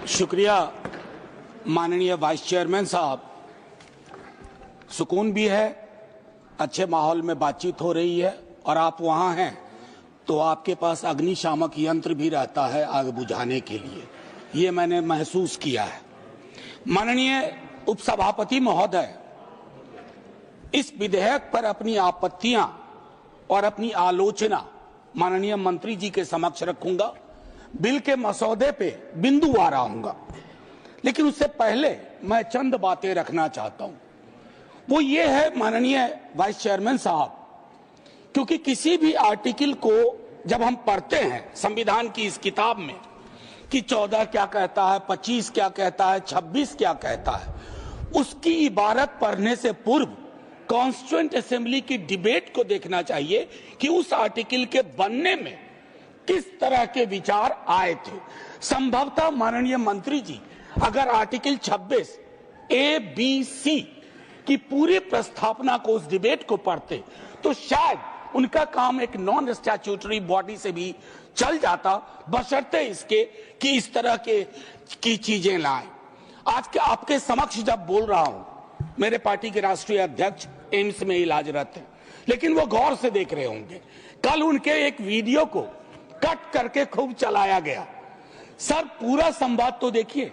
शुक्रिया माननीय vice chairman साहब। सुकून भी है, अच्छे माहौल में बातचीत हो रही है और आप वहां हैं तो आपके पास अग्निशामक यंत्र भी रहता है आग बुझाने के लिए, ये मैंने महसूस किया है। माननीय उपसभापति महोदय, इस विधेयक पर अपनी आपत्तियां और अपनी आलोचना माननीय मंत्री जी के समक्ष रखूंगा। बिल के मसौदे पे बिंदुवार आऊंगा, लेकिन उससे पहले मैं चंद बातें रखना चाहता हूं। वो ये है माननीय वाइस चेयरमैन साहब, क्योंकि किसी भी आर्टिकल को जब हम पढ़ते हैं संविधान की इस किताब में कि 14 क्या कहता है, 25 क्या कहता है, 26 क्या कहता है, उसकी इबारत पढ़ने से पूर्व कॉन्स्टिट्यूएंट असेंबली की डिबेट को देखना चाहिए कि उस आर्टिकल के बनने में किस तरह के विचार आए थे। संभवतः माननीय मंत्री जी अगर आर्टिकल 26 ए बी सी की पूरी प्रस्तावना को, उस डिबेट को पढ़ते तो शायद उनका काम एक नॉन स्टैट्यूटरी बॉडी से भी चल जाता, बशर्ते इसके कि इस तरह की चीजें लाएं। आज के आपके समक्ष जब बोल रहा हूं, मेरे पार्टी के राष्ट्रीय अध्यक्ष एम्स में इलाजरत हैं, लेकिन वो गौर से देख रहे होंगे। कल उनके एक वीडियो को कट करके खूब चलाया गया। सर, पूरा संवाद तो देखिए,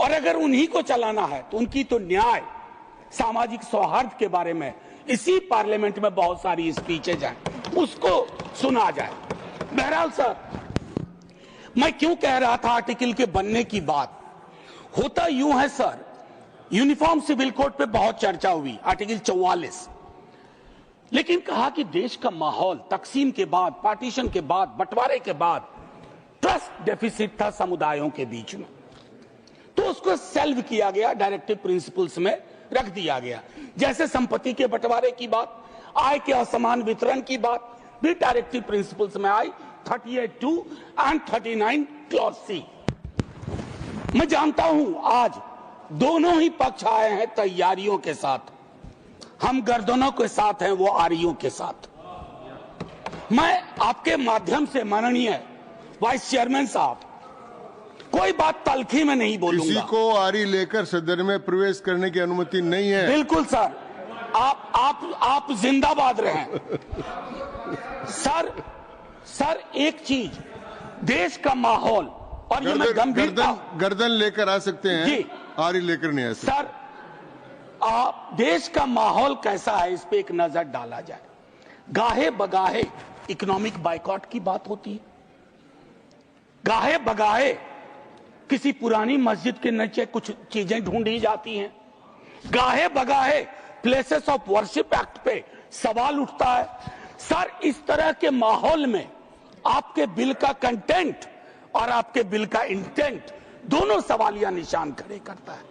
और अगर उन्हीं को चलाना है तो उनकी तो न्याय, सामाजिक सौहार्द के बारे में इसी पार्लियामेंट में बहुत सारी स्पीचेज हैं, उसको सुना जाए। बहरहाल सर, मैं क्यों कह रहा था आर्टिकल के बनने की बात, होता यूं है सर, यूनिफॉर्म सिविल कोड पे बहुत चर्चा हुई, आर्टिकल 44, लेकिन कहा कि देश का माहौल तकसीम के बाद, पार्टीशन के बाद, बंटवारे के बाद ट्रस्ट डेफिसिट था समुदायों के बीच में, तो उसको सेल्व किया गया, डायरेक्टिव प्रिंसिपल्स में रख दिया गया। जैसे संपत्ति के बंटवारे की बात, आय के असमान वितरण की बात भी डायरेक्टिव प्रिंसिपल्स में आई, 38(2) एंड 39 क्लॉज सी। मैं जानता हूं आज दोनों ही पक्ष आए हैं तैयारियों के साथ, हम गर्दनों के साथ हैं, वो आरियों के साथ। मैं आपके माध्यम से माननीय वाइस चेयरमैन साहब, कोई बात तलखी में नहीं बोलूंगा। किसी को आरी लेकर सदन में प्रवेश करने की अनुमति नहीं है। बिल्कुल सर, आप जिंदाबाद रहें। सर एक चीज, देश का माहौल, और ये मैं गंभीरता, गर्दन लेकर आ सकते हैं जी, आरी लेकर नहीं आ सकते। सर, देश का माहौल कैसा है इस पे एक नजर डाला जाए। गाहे बगाहे इकोनॉमिक बाइकॉट की बात होती है, गाहे बगाहे किसी पुरानी मस्जिद के नीचे कुछ चीजें ढूंढी जाती हैं, गाहे बगाहे प्लेसेस ऑफ वर्शिप एक्ट पे सवाल उठता है। सर, इस तरह के माहौल में आपके बिल का कंटेंट और आपके बिल का इंटेंट दोनों सवालिया निशान खड़े करता है।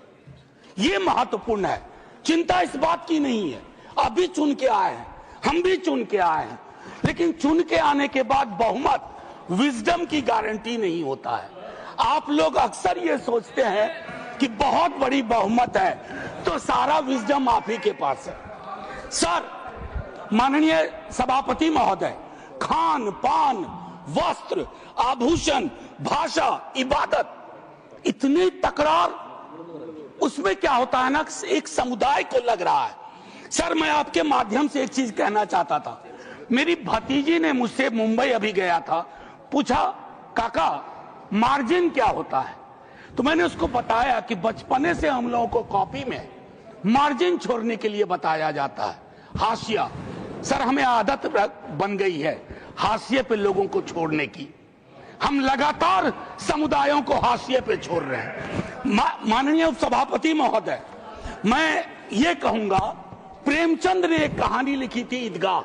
ये महत्वपूर्ण है। चिंता इस बात की नहीं है, अभी चुन के आए हैं, हम भी चुन के आए हैं, लेकिन चुन के आने के बाद बहुमत विजडम की गारंटी नहीं होता है। आप लोग अक्सर ये सोचते हैं कि बहुत बड़ी बहुमत है तो सारा विजडम आप ही के पास है। सर, माननीय सभापति महोदय, खान पान, वस्त्र, आभूषण, भाषा, इबादत, इतनी तकरार, उसमें क्या होता है ना, एक समुदाय को लग रहा है। सर, मैं आपके माध्यम से एक चीज कहना चाहता था। मेरी भतीजी ने मुझसे, मुंबई अभी गया था, पूछा काका मार्जिन क्या होता है, तो मैंने उसको बताया कि बचपने से हम लोगों को कॉपी में मार्जिन छोड़ने के लिए बताया जाता है, हाशिया। सर, हमें आदत बन गई है हाशिए पे लोगों को छोड़ने की, हम लगातार समुदायों को हाशिए पे छोड़ रहे हैं। माननीय उपसभापति महोदय, मैं ये कहूंगा, प्रेमचंद ने एक कहानी लिखी थी ईदगाह,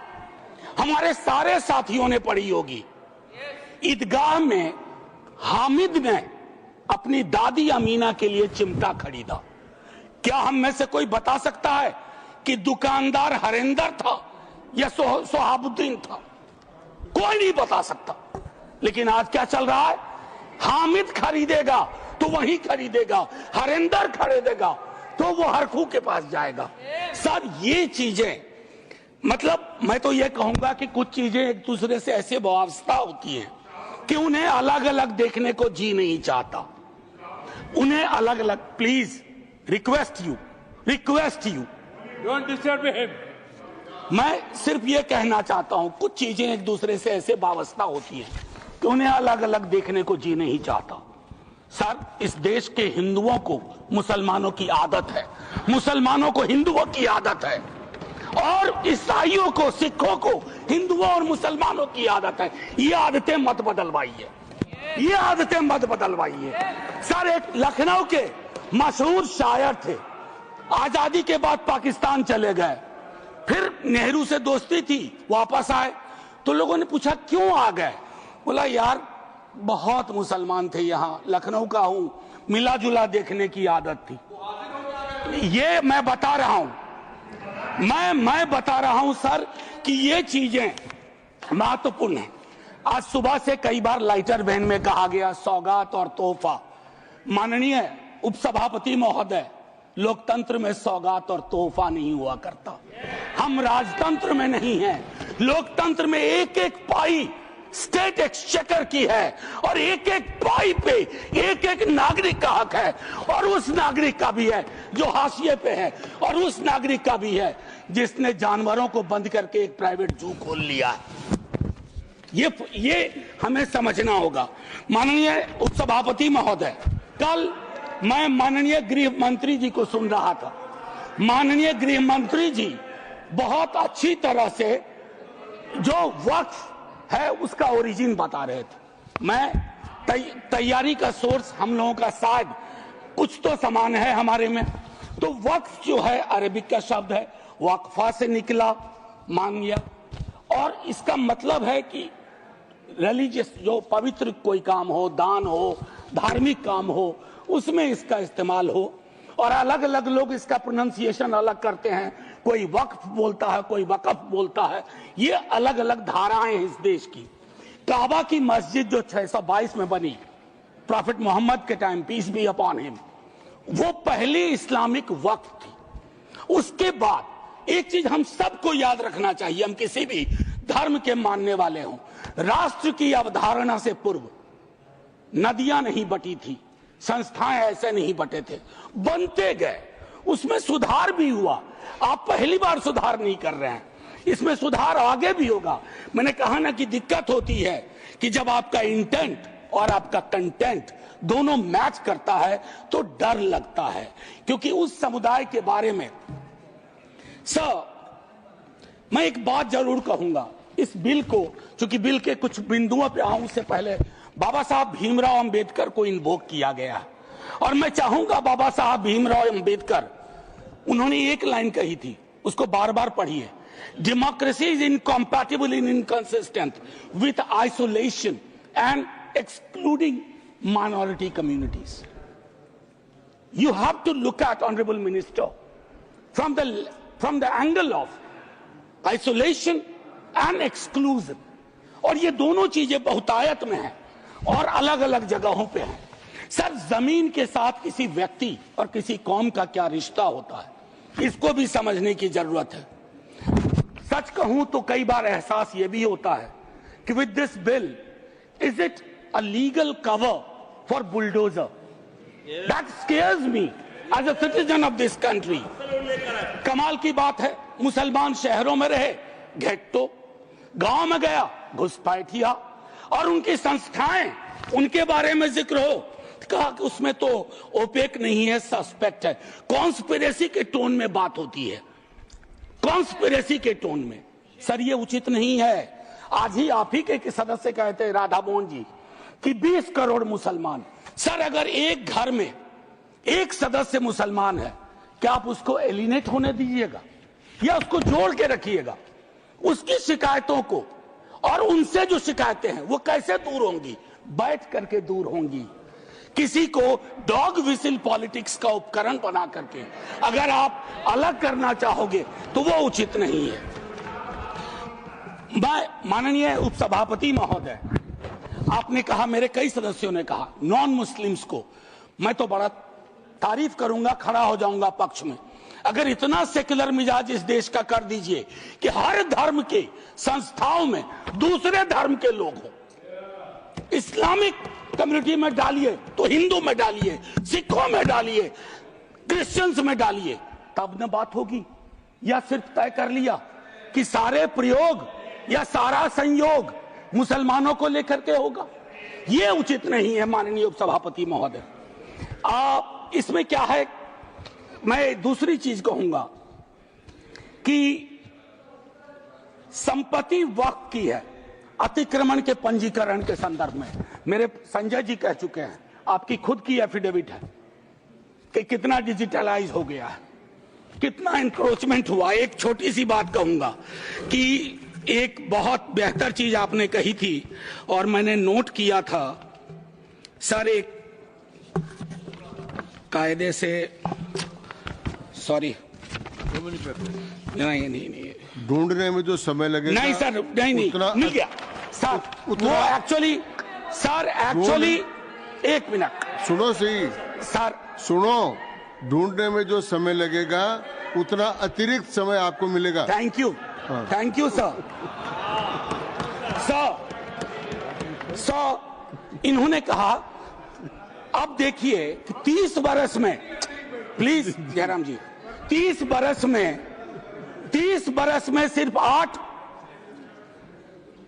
हमारे सारे साथियों ने पढ़ी होगी। ईदगाह में हामिद ने अपनी दादी अमीना के लिए चिमटा खरीदा। क्या हम में से कोई बता सकता है कि दुकानदार हरेंदर था या सोहाबुद्दीन था? कोई नहीं बता सकता। लेकिन आज क्या चल रहा है, हामिद खरीदेगा तो वही खरीदेगा, हरेंदर खरीदेगा तो वो हरखू के पास जाएगा। सर, ये चीजें, मतलब मैं तो ये कहूंगा कि कुछ चीजें एक दूसरे से ऐसे वाबस्ता होती हैं कि उन्हें अलग अलग देखने को जी नहीं चाहता। उन्हें अलग अलग, please request you Don't disturb him. मैं सिर्फ ये कहना चाहता हूं, कुछ चीजें एक दूसरे से ऐसे वाबस्ता होती हैं कि उन्हें अलग अलग देखने को जी नहीं चाहता। सर, इस देश के हिंदुओं को मुसलमानों की आदत है, मुसलमानों को हिंदुओं की आदत है, और ईसाइयों को, सिखों को हिंदुओं और मुसलमानों की आदत है। ये आदतें मत बदलवाइए, ये आदतें मत बदलवाइए। सर, एक लखनऊ के मशहूर शायर थे, आजादी के बाद पाकिस्तान चले गए, फिर नेहरू से दोस्ती थी, वापस आए तो लोगों ने पूछा क्यों आ गए? बोला यार बहुत मुसलमान थे यहाँ, लखनऊ का हूं, मिला जुला देखने की आदत थी। ये मैं बता रहा हूं, मैं बता रहा हूं सर कि ये चीजें महत्वपूर्ण है। आज सुबह से कई बार लाइटर वैन में कहा गया सौगात और तोहफा। माननीय उपसभापति महोदय, लोकतंत्र में सौगात और तोहफा नहीं हुआ करता। हम राजतंत्र में नहीं हैं। लोकतंत्र में एक एक पाई स्टेट एक्सचेकर की है, और एक एक पाई पे एक एक नागरिक का हक है, और उस नागरिक का भी है जो हाशिए पे है, और उस नागरिक का भी है जिसने जानवरों को बंद करके एक प्राइवेट जू खोल लिया है। ये हमें समझना होगा। माननीय उपसभापति महोदय, कल मैं माननीय गृह मंत्री जी को सुन रहा था। माननीय गृह मंत्री जी बहुत अच्छी तरह से जो वक्फ है उसका ओरिजिन बता रहे थे। मैं तैयारी का सोर्स हम लोगों का शायद कुछ तो समान है हमारे में। तो वक्फ जो है अरबिक का शब्द है, वक्फा से निकला, मान लिया, और इसका मतलब है कि रिलीजियस, जो पवित्र कोई काम हो, दान हो, धार्मिक काम हो, उसमें इसका इस्तेमाल हो। और अलग अलग लोग इसका प्रोनाउंसिएशन अलग करते हैं, कोई वक्फ बोलता है, कोई वकफ बोलता है। ये अलग अलग धाराएं हैं इस देश की। काबा की मस्जिद जो 622 में बनी प्रॉफिट मोहम्मद के time, peace be upon him, वो पहली इस्लामिक वक्फ थी। उसके बाद एक चीज हम सबको याद रखना चाहिए, हम किसी भी धर्म के मानने वाले हों, राष्ट्र की अवधारणा से पूर्व नदियां नहीं बटी थी, संस्थाएं ऐसे नहीं बटे थे, बनते गए, उसमें सुधार भी हुआ। आप पहली बार सुधार नहीं कर रहे हैं, इसमें सुधार आगे भी होगा। मैंने कहा ना कि दिक्कत होती है कि जब आपका इंटेंट और आपका कंटेंट दोनों मैच करता है तो डर लगता है, क्योंकि उस समुदाय के बारे में सर मैं एक बात जरूर कहूंगा। इस बिल को, चूंकि बिल के कुछ बिंदुओं पे आऊं उससे पहले बाबा साहब भीमराव अंबेडकर को इन्वोक किया गया, और मैं चाहूंगा बाबा साहब भीमराव अंबेडकर, उन्होंने एक लाइन कही थी, उसको बार बार पढ़िए। Democracy is incompatible in inconsistent with isolation and excluding minority communities. You have to look at honourable minister from the angle of isolation and exclusion, और ये दोनों चीजें बहुतायत में हैं और अलग अलग जगहों पे हैं। सर, जमीन के साथ किसी व्यक्ति और किसी कौम का क्या रिश्ता होता है, इसको भी समझने की जरूरत है। सच कहूं तो कई बार एहसास ये भी होता है कि with this bill, is it a legal cover for bulldozer? That scares me as a citizen of this country. कमाल की बात है, मुसलमान शहरों में रहे, घेट्टो, गांव में गया घुसपैठिया, और उनकी संस्थाएं, उनके बारे में जिक्र हो, कहा कि उसमें तो ओपेक नहीं है, सस्पेक्ट है। कॉन्स्पिरेसी के टोन में बात होती है, कॉन्स्पिरेसी के टोन में। सर, ये उचित नहीं है। आज ही आप ही के सदस्य कहते हैं, राधा मोहन जी, कि 20 करोड़ मुसलमान। सर, अगर एक घर में एक सदस्य मुसलमान है, क्या आप उसको एलिनेट होने दीजिएगा या उसको जोड़ के रखिएगा? उसकी शिकायतों को और उनसे जो शिकायतें हैं वो कैसे दूर होंगी? बैठ करके दूर होंगी। किसी को डॉग विसिल पॉलिटिक्स का उपकरण बना करके अगर आप अलग करना चाहोगे तो वो उचित नहीं है। मैं माननीय उपसभापति महोदय, आपने कहा, मेरे कई सदस्यों ने कहा, नॉन मुस्लिम्स को, मैं तो बड़ा तारीफ करूंगा, खड़ा हो जाऊंगा पक्ष में, अगर इतना सेक्युलर मिजाज इस देश का कर दीजिए कि हर धर्म के संस्थाओं में दूसरे धर्म के लोग हों। इस्लामिक कम्युनिटी में डालिए तो हिंदू में डालिए, सिखों में डालिए, क्रिश्चियंस में डालिए, तब न बात होगी। या सिर्फ तय कर लिया कि सारे प्रयोग या सारा संयोग मुसलमानों को लेकर के होगा, ये उचित नहीं है माननीय उपसभापति महोदय। इसमें क्या है, मैं दूसरी चीज कहूंगा कि संपत्ति वक्फ की है अतिक्रमण के पंजीकरण के संदर्भ में। मेरे संजय जी कह चुके हैं, आपकी खुद की एफिडेविट है कि कितना डिजिटलाइज हो गया है, कितना इंक्रोचमेंट हुआ। एक छोटी सी बात कहूंगा कि एक बहुत बेहतर चीज आपने कही थी और मैंने नोट किया था सर, एक कायदे से, नहीं ढूंढने में जो समय लगेगा, नहीं सर, नहीं मिल गया सर, वो एक्चुअली सर, एक मिनट सुनो सही सर, सुनो, ढूंढने में जो समय लगेगा उतना अतिरिक्त समय आपको मिलेगा। Thank you sir. इन्होंने कहा, अब देखिए कि 30 बरस में, प्लीज जयराम जी, 30 बरस में सिर्फ 8,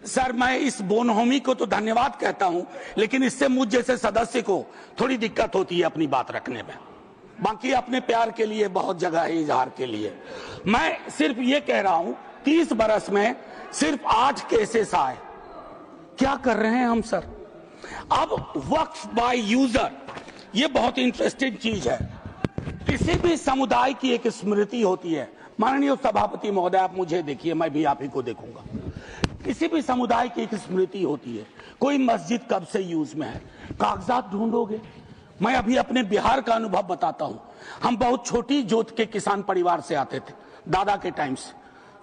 सर मैं इस बोनहोमी को तो धन्यवाद कहता हूं, लेकिन इससे मुझ जैसे सदस्य को थोड़ी दिक्कत होती है अपनी बात रखने में। बाकी अपने प्यार के लिए बहुत जगह है इजहार के लिए। मैं सिर्फ ये कह रहा हूं 30 बरस में सिर्फ 8 केसेस आए। क्या कर रहे हैं हम सर? अब वक्फ बाय यूजर, ये बहुत इंटरेस्टिंग चीज है। किसी भी समुदाय की एक स्मृति होती है। माननीय सभापति महोदय, आप मुझे देखिए, मैं भी आप ही को देखूंगा। किसी भी समुदाय की एक स्मृति होती है। कोई मस्जिद कब से यूज में है, कागजात ढूंढोगे। मैं अभी अपने बिहार का अनुभव बताता हूं। हम बहुत छोटी जोत के किसान परिवार से आते थे दादा के टाइम से।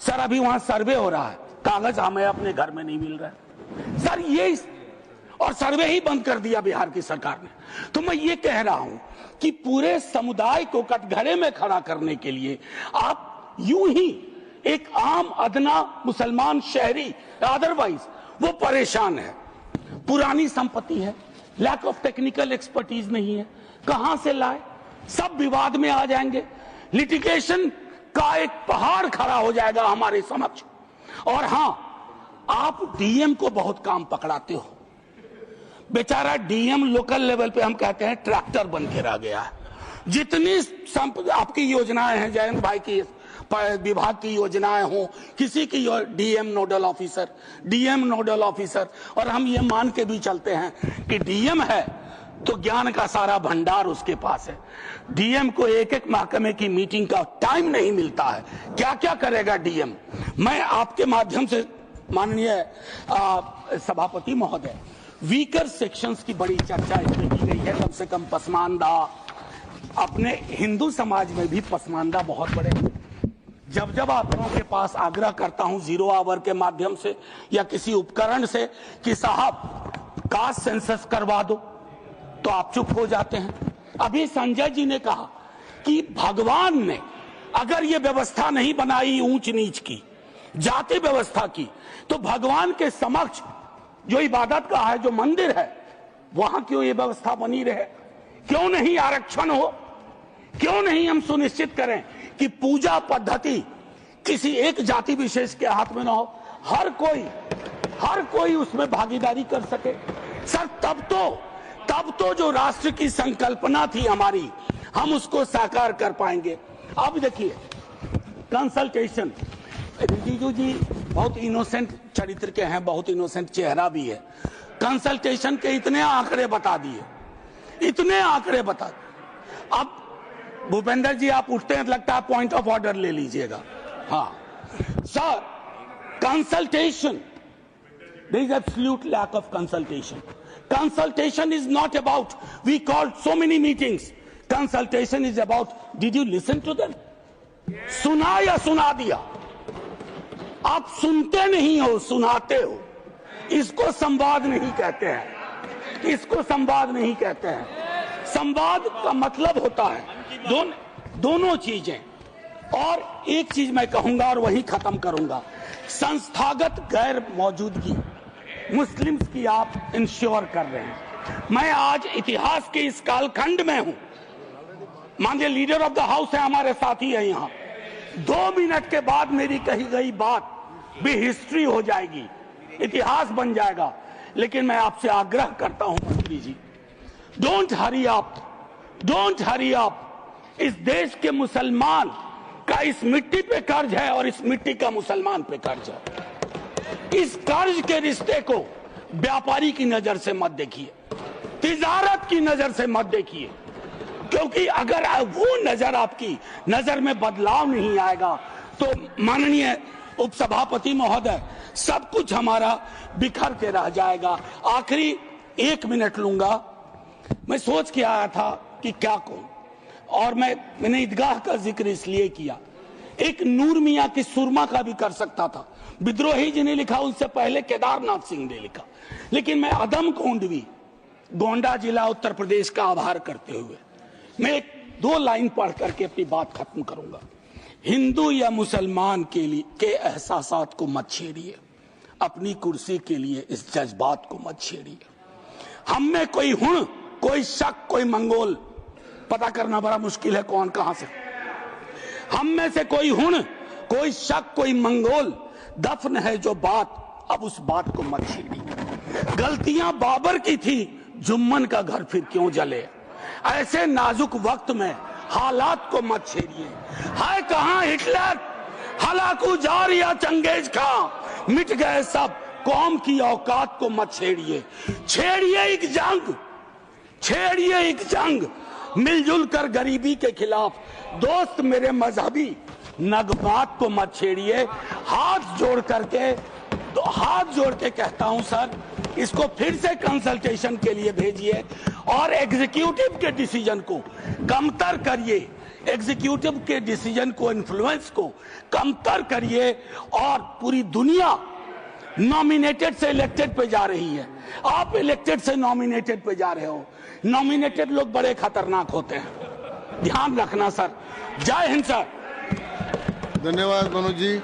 सर अभी वहां सर्वे हो रहा है, कागज हमें अपने घर में नहीं मिल रहा है सर, ये और सर्वे ही बंद कर दिया बिहार की सरकार ने। तो मैं ये कह रहा हूं कि पूरे समुदाय को कटघरे में खड़ा करने के लिए आप यूं ही एक आम अदना मुसलमान शहरी, अदरवाइज वो परेशान है। पुरानी संपत्ति है, लैक ऑफ टेक्निकल एक्सपर्टीज नहीं है, कहां से लाए, सब विवाद में आ जाएंगे। लिटिगेशन का एक पहाड़ खड़ा हो जाएगा हमारे समक्ष। और हां, आप डीएम को बहुत काम पकड़ाते हो। बेचारा डीएम लोकल लेवल पे हम कहते हैं ट्रैक्टर बन के रह गया है। जितनी आपकी योजनाएं हैं, जयंत भाई की विभाग की योजनाएं हो, किसी की डीएम नोडल ऑफिसर, और हम ये मान के भी चलते हैं कि डीएम है तो ज्ञान का सारा भंडार उसके पास है। डीएम को एक एक महकमे की मीटिंग का टाइम नहीं मिलता है, क्या क्या करेगा डीएम। मैं आपके माध्यम से माननीय सभापति महोदय, वीकर सेक्शंस की बड़ी चर्चा इसमें की गई है। कम से कम पसमानदा, अपने हिंदू समाज में भी पसमानदा बहुत बड़े। जब आप लोगों के पास आग्रह करता हूं 0 आवर के माध्यम से या किसी उपकरण से कि साहब कास्ट सेंसस करवा दो, तो आप चुप हो जाते हैं। अभी संजय जी ने कहा कि भगवान ने अगर ये व्यवस्था नहीं बनाई ऊंच नीच की, जाति व्यवस्था की, तो भगवान के समक्ष जो इबादत का है, जो मंदिर है, वहां क्यों ये व्यवस्था बनी रहे? क्यों नहीं आरक्षण हो? क्यों नहीं हम सुनिश्चित करें कि पूजा पद्धति किसी एक जाति विशेष के हाथ में ना हो, हर कोई उसमें भागीदारी कर सके। सर तब तो जो राष्ट्र की संकल्पना थी हमारी, हम उसको साकार कर पाएंगे। अब देखिए कंसल्टेशन, रिजिजू जी बहुत इनोसेंट चरित्र के हैं, बहुत इनोसेंट चेहरा भी है। कंसल्टेशन के इतने आंकड़े बता दिए। अब भूपेंद्र जी आप उठते हैं, लगता है पॉइंट ऑफ ऑर्डर ले लीजिएगा। हाँ sir, consultation, there is absolute lack of consultation. Consultation is not about we called so many meetings. Consultation is about did you listen to them? सुना या सुना दिया? आप सुनते नहीं हो, सुनाते हो। इसको संवाद नहीं कहते हैं। संवाद का मतलब होता है दोनों चीजें। और एक चीज मैं कहूंगा और वही खत्म करूंगा, संस्थागत गैर मौजूदगी। मुस्लिम्स की आप इंश्योर कर रहे हैं। मैं आज इतिहास के इस कालखंड में हूं। माननीय लीडर ऑफ द हाउस है, हमारे साथी है यहाँ। 2 मिनट के बाद मेरी कही गई बात भी हिस्ट्री हो जाएगी, इतिहास बन जाएगा। लेकिन मैं आपसे आग्रह करता हूं मंत्री ji, don't hurry up, don't hurry up. इस देश के मुसलमान का इस मिट्टी पे कर्ज है और इस मिट्टी का मुसलमान पे कर्ज है। इस कर्ज के रिश्ते को व्यापारी की नजर से मत देखिए, तिजारत की नजर से मत देखिए, क्योंकि अगर वो नजर आपकी नजर में बदलाव नहीं आएगा तो माननीय उपसभापति महोदय, सब कुछ हमारा बिखर के रह जाएगा। आखिरी 1 मिनट लूंगा। मैं सोच के आया था कि क्या कहूं, और मैंने ईदगाह का जिक्र इसलिए किया। एक नूर मियां की सुरमा का भी कर सकता था, विद्रोही जी ने लिखा, उससे पहले केदारनाथ सिंह ने लिखा। लेकिन मैं अदम कोंडवी, गोंडा जिला उत्तर प्रदेश का आभार करते हुए मैं 2 लाइन पढ़ करके अपनी बात खत्म करूंगा। हिंदू या मुसलमान के लिए के एहसासात को मत छेड़िए, अपनी कुर्सी के लिए इस जज्बात को मत छेड़िए। हम में कोई हुण, कोई शक, कोई मंगोल, पता करना बड़ा मुश्किल है कौन कहां से। हम में से कोई हुण, कोई शक, कोई मंगोल दफन है जो बात, अब उस बात को मत छेड़िए। गलतियां बाबर की थी, जुम्मन का घर फिर क्यों जले। ऐसे नाजुक वक्त में हालात को मत छेड़िए। है कहां हिटलर, हलाकू जार या चंगेज खां, मिट गए सब, कौम की औकात को मत छेड़िए। छेड़िए एक जंग, छेड़िए एक जंग, मिलजुल कर गरीबी के खिलाफ। दोस्त मेरे मजहबी नगमात को मत छेड़िए। हाथ जोड़ के कहता हूं सर, इसको फिर से कंसल्टेशन के लिए भेजिए और एग्जीक्यूटिव के डिसीजन को कमतर करिए, एग्जीक्यूटिव के डिसीजन को, इन्फ्लुएंस को कमतर करिए। और पूरी दुनिया नॉमिनेटेड से इलेक्टेड पे जा रही है, आप इलेक्टेड से नॉमिनेटेड पे जा रहे हो। नॉमिनेटेड लोग बड़े खतरनाक होते हैं, ध्यान रखना सर। जय हिंद सर। धन्यवाद मनोज जी।